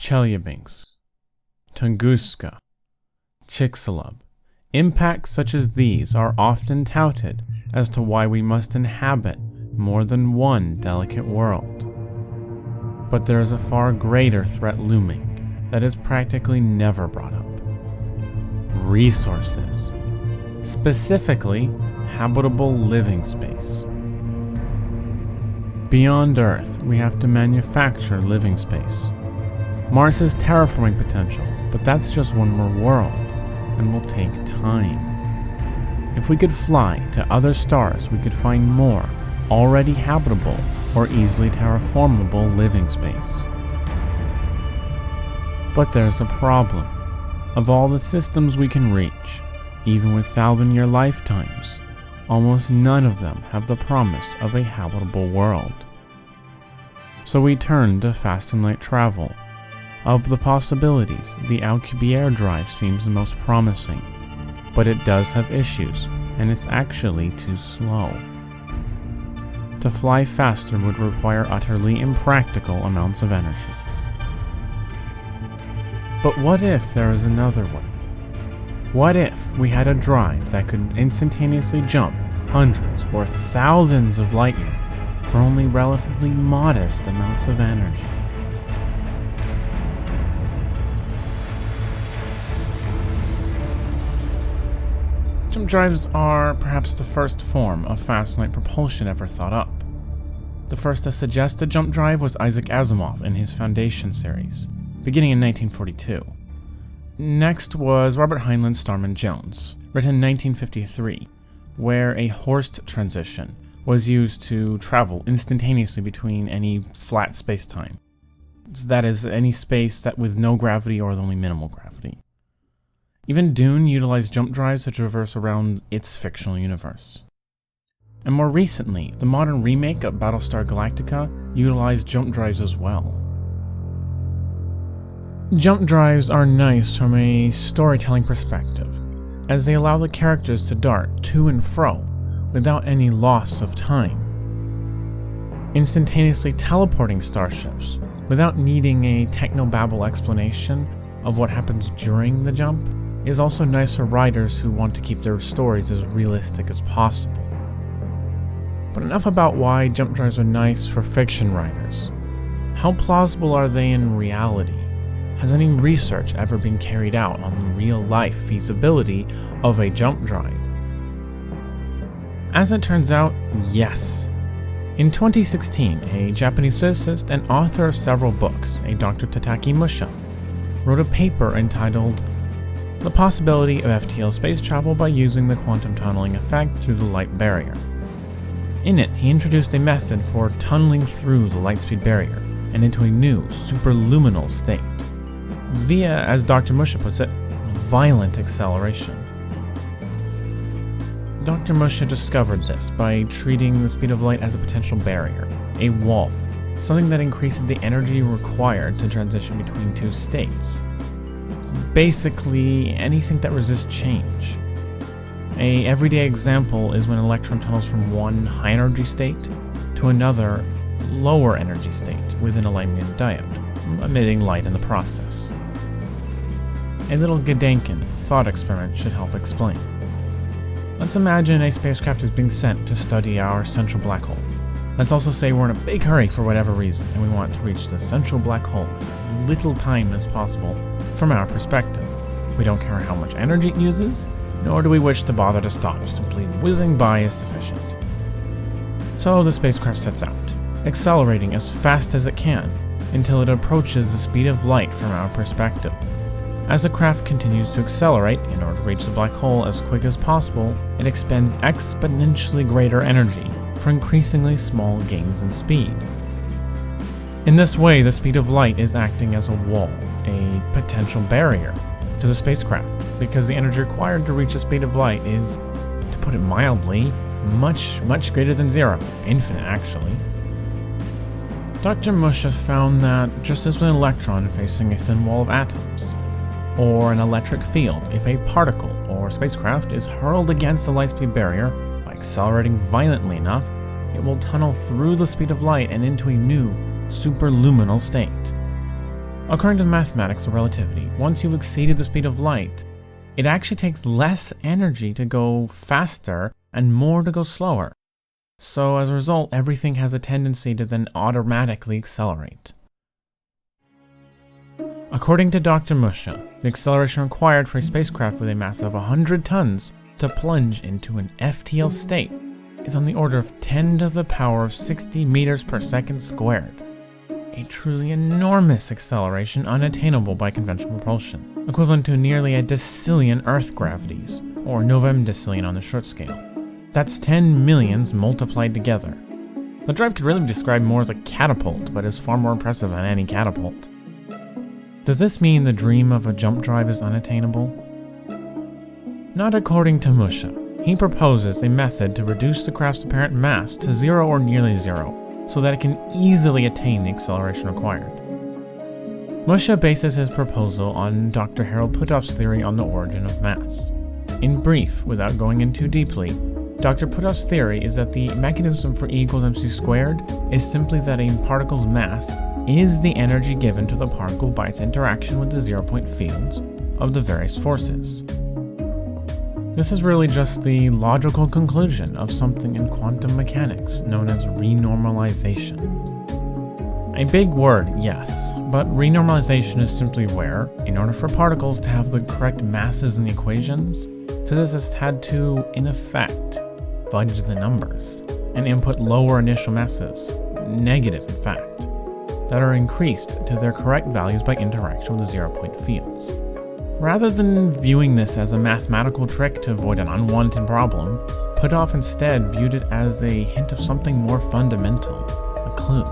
Chelyabinsk, Tunguska, Chicxulub. Impacts such as these are often touted as to why we must inhabit more than one delicate world. But there is a far greater threat looming that is practically never brought up. Resources. Specifically, habitable living space. Beyond Earth, we have to manufacture living space. Mars has terraforming potential, but that's just one more world, and will take time. If we could fly to other stars, we could find more already habitable or easily terraformable living space. But there's a problem. Of all the systems we can reach, even with 1,000-year lifetimes, almost none of them have the promise of a habitable world. So we turn to fast and light travel. Of the possibilities, the Alcubierre drive seems the most promising, but it does have issues, and it's actually too slow. To fly faster would require utterly impractical amounts of energy. But what if there is another way? What if we had a drive that could instantaneously jump hundreds or thousands of light years for only relatively modest amounts of energy? Jump drives are perhaps the first form of fast light propulsion ever thought up. The first to suggest a jump drive was Isaac Asimov in his Foundation series, beginning in 1942. Next was Robert Heinlein's Starman Jones, written in 1953, where a Horst transition was used to travel instantaneously between any flat space-time. That is, any space that with no gravity or only minimal gravity. Even Dune utilized jump drives to traverse around its fictional universe. And more recently, the modern remake of Battlestar Galactica utilized jump drives as well. Jump drives are nice from a storytelling perspective, as they allow the characters to dart to and fro without any loss of time. Instantaneously teleporting starships without needing a technobabble explanation of what happens during the jump is also nice for writers who want to keep their stories as realistic as possible. But enough about why jump drives are nice for fiction writers. How plausible are they in reality? Has any research ever been carried out on the real-life feasibility of a jump drive? As it turns out, yes. In 2016, a Japanese physicist and author of several books, a Dr. Tataki Musha, wrote a paper entitled The Possibility of FTL Space Travel by Using the Quantum Tunneling Effect Through the Light Barrier. In it, he introduced a method for tunneling through the light-speed barrier and into a new, superluminal state, via, as Dr. Musha puts it, violent acceleration. Dr. Musha discovered this by treating the speed of light as a potential barrier, a wall, something that increases the energy required to transition between two states. Basically, anything that resists change. An everyday example is when an electron tunnels from one high-energy state to another lower-energy state within a light-emitting diode, emitting light in the process. A little Gedanken thought experiment should help explain. Let's imagine a spacecraft is being sent to study our central black hole. Let's also say we're in a big hurry for whatever reason, and we want to reach the central black hole in as little time as possible from our perspective. We don't care how much energy it uses, nor do we wish to bother to stop, simply whizzing by is sufficient. So the spacecraft sets out, accelerating as fast as it can, until it approaches the speed of light from our perspective. As the craft continues to accelerate in order to reach the black hole as quick as possible, it expends exponentially greater energy for increasingly small gains in speed. In this way, the speed of light is acting as a wall, a potential barrier, to the spacecraft, because the energy required to reach the speed of light is, to put it mildly, much greater than zero, infinite actually. Dr. Musha found that just as with an electron facing a thin wall of atoms, or an electric field, if a particle or spacecraft is hurled against the light-speed barrier by accelerating violently enough, it will tunnel through the speed of light and into a new, superluminal state. According to the mathematics of relativity, once you've exceeded the speed of light, it actually takes less energy to go faster and more to go slower. So as a result, everything has a tendency to then automatically accelerate. According to Dr. Musha, the acceleration required for a spacecraft with a mass of 100 tons to plunge into an FTL state is on the order of 10 to the power of 60 meters per second squared. A truly enormous acceleration unattainable by conventional propulsion, equivalent to nearly a decillion Earth gravities, or novemdecillion on the short scale. That's 10 millions multiplied together. The drive could really be described more as a catapult, but is far more impressive than any catapult. Does this mean the dream of a jump drive is unattainable? Not according to Musha. He proposes a method to reduce the craft's apparent mass to zero or nearly zero, so that it can easily attain the acceleration required. Musha bases his proposal on Dr. Harold Puthoff's theory on the origin of mass. In brief, without going in too deeply, Dr. Puthoff's theory is that the mechanism for E equals mc squared is simply that a particle's mass is the energy given to the particle by its interaction with the zero-point fields of the various forces. This is really just the logical conclusion of something in quantum mechanics known as renormalization. A big word, yes, but renormalization is simply where, in order for particles to have the correct masses in the equations, physicists had to, in effect, fudge the numbers and input lower initial masses, negative in fact, that are increased to their correct values by interaction with the zero-point fields. Rather than viewing this as a mathematical trick to avoid an unwanted problem, Puthoff instead viewed it as a hint of something more fundamental, a clue.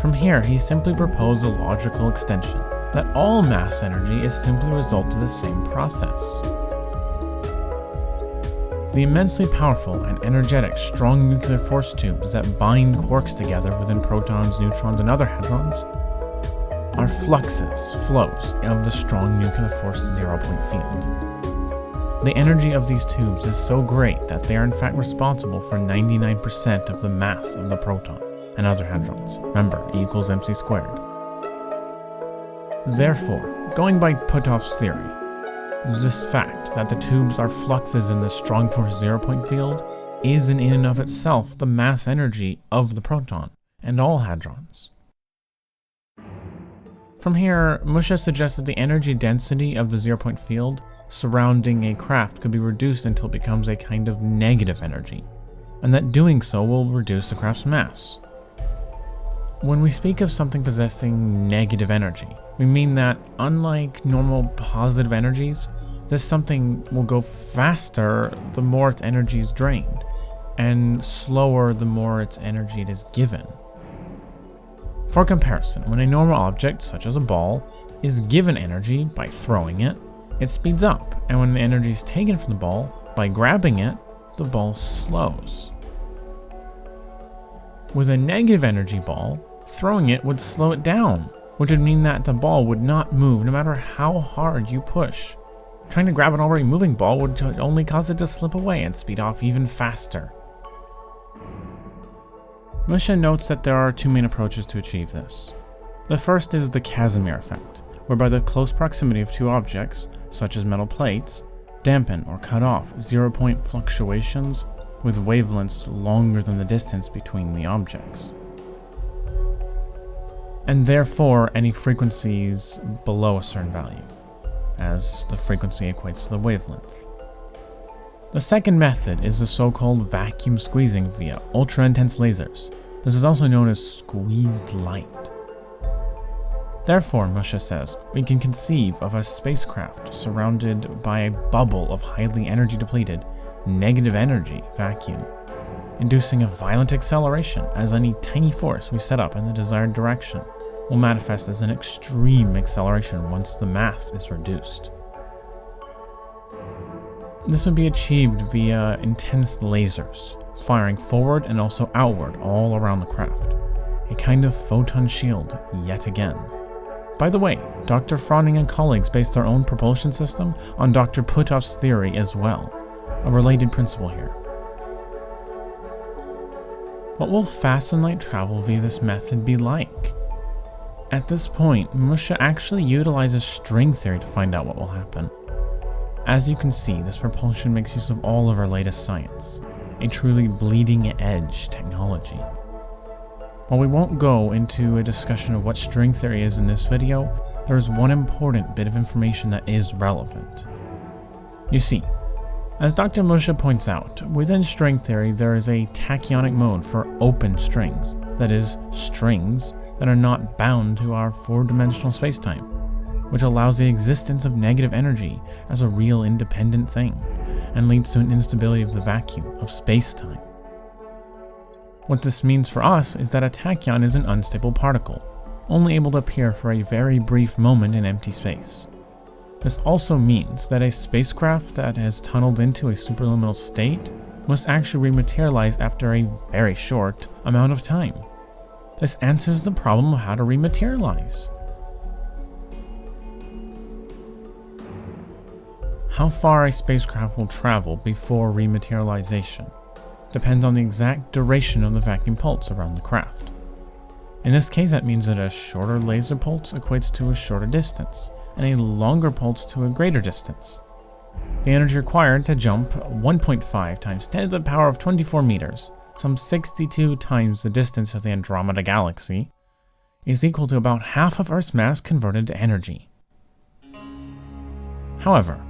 From here, he simply proposed a logical extension, that all mass energy is simply a result of the same process. The immensely powerful and energetic strong nuclear force tubes that bind quarks together within protons, neutrons, and other hadrons are fluxes, flows, of the strong nuclear force zero-point field. The energy of these tubes is so great that they are in fact responsible for 99% of the mass of the proton and other hadrons. Remember, E equals mc squared. Therefore, going by Puthoff's theory, this fact that the tubes are fluxes in the strong force zero-point field is in and of itself the mass energy of the proton and all hadrons. From here, Musha suggests that the energy density of the zero-point field surrounding a craft could be reduced until it becomes a kind of negative energy, and that doing so will reduce the craft's mass. When we speak of something possessing negative energy, we mean that, unlike normal positive energies, this something will go faster the more its energy is drained, and slower the more its energy it is given. For comparison, when a normal object, such as a ball, is given energy by throwing it, it speeds up, and when the energy is taken from the ball, by grabbing it, the ball slows. With a negative energy ball, throwing it would slow it down, which would mean that the ball would not move no matter how hard you push. Trying to grab an already moving ball would only cause it to slip away and speed off even faster. Musha notes that there are two main approaches to achieve this. The first is the Casimir effect, whereby the close proximity of two objects, such as metal plates, dampen or cut off zero-point fluctuations with wavelengths longer than the distance between the objects, and therefore any frequencies below a certain value, as the frequency equates to the wavelength. The second method is the so-called vacuum squeezing via ultra-intense lasers. This is also known as squeezed light. Therefore, Musha says, we can conceive of a spacecraft surrounded by a bubble of highly energy-depleted, negative energy vacuum, inducing a violent acceleration, as any tiny force we set up in the desired direction will manifest as an extreme acceleration once the mass is reduced. This would be achieved via intense lasers, firing forward and also outward all around the craft. A kind of photon shield, yet again. By the way, Dr. Froning and colleagues based their own propulsion system on Dr. Puthoff's theory as well, a related principle here. What will fast and light travel via this method be like? At this point, Musha actually utilizes string theory to find out what will happen. As you can see, this propulsion makes use of all of our latest science, a truly bleeding edge technology. While we won't go into a discussion of what string theory is in this video, there is one important bit of information that is relevant. You see, as Dr. Musha points out, within string theory there is a tachyonic mode for open strings, that is, strings that are not bound to our four-dimensional spacetime, which allows the existence of negative energy as a real independent thing, and leads to an instability of the vacuum of spacetime. What this means for us is that a tachyon is an unstable particle, only able to appear for a very brief moment in empty space. This also means that a spacecraft that has tunneled into a superluminal state must actually rematerialize after a very short amount of time. This answers the problem of how to rematerialize. How far a spacecraft will travel before rematerialization depends on the exact duration of the vacuum pulse around the craft. In this case, that means that a shorter laser pulse equates to a shorter distance, and a longer pulse to a greater distance. The energy required to jump 1.5 times 10 to the power of 24 meters, some 62 times the distance of the Andromeda Galaxy, is equal to about half of Earth's mass converted to energy. However,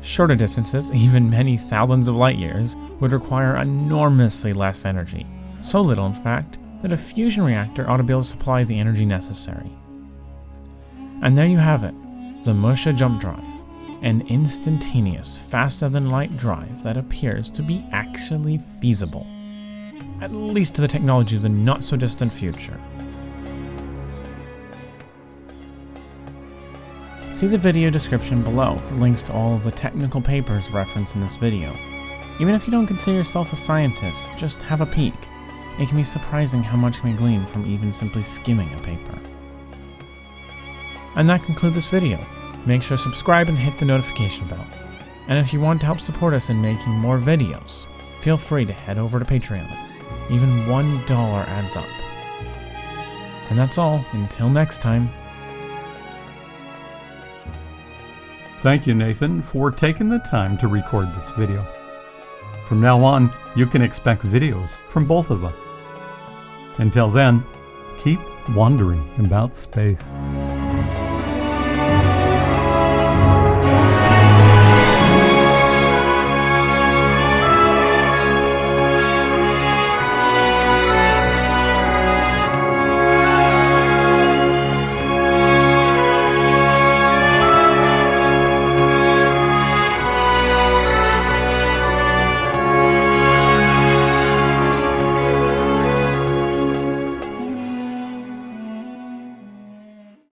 shorter distances, even many thousands of light years, would require enormously less energy, so little in fact that a fusion reactor ought to be able to supply the energy necessary. And there you have it, the Musha jump drive, an instantaneous, faster-than-light drive that appears to be actually feasible, at least to the technology of the not-so-distant future. See the video description below for links to all of the technical papers referenced in this video. Even if you don't consider yourself a scientist, just have a peek. It can be surprising how much can be gleaned from even simply skimming a paper. And that concludes this video. Make sure to subscribe and hit the notification bell. And if you want to help support us in making more videos, feel free to head over to Patreon. Even $1 adds up. And that's all, until next time. Thank you, Nathan, for taking the time to record this video. From now on, you can expect videos from both of us. Until then, keep wondering about space.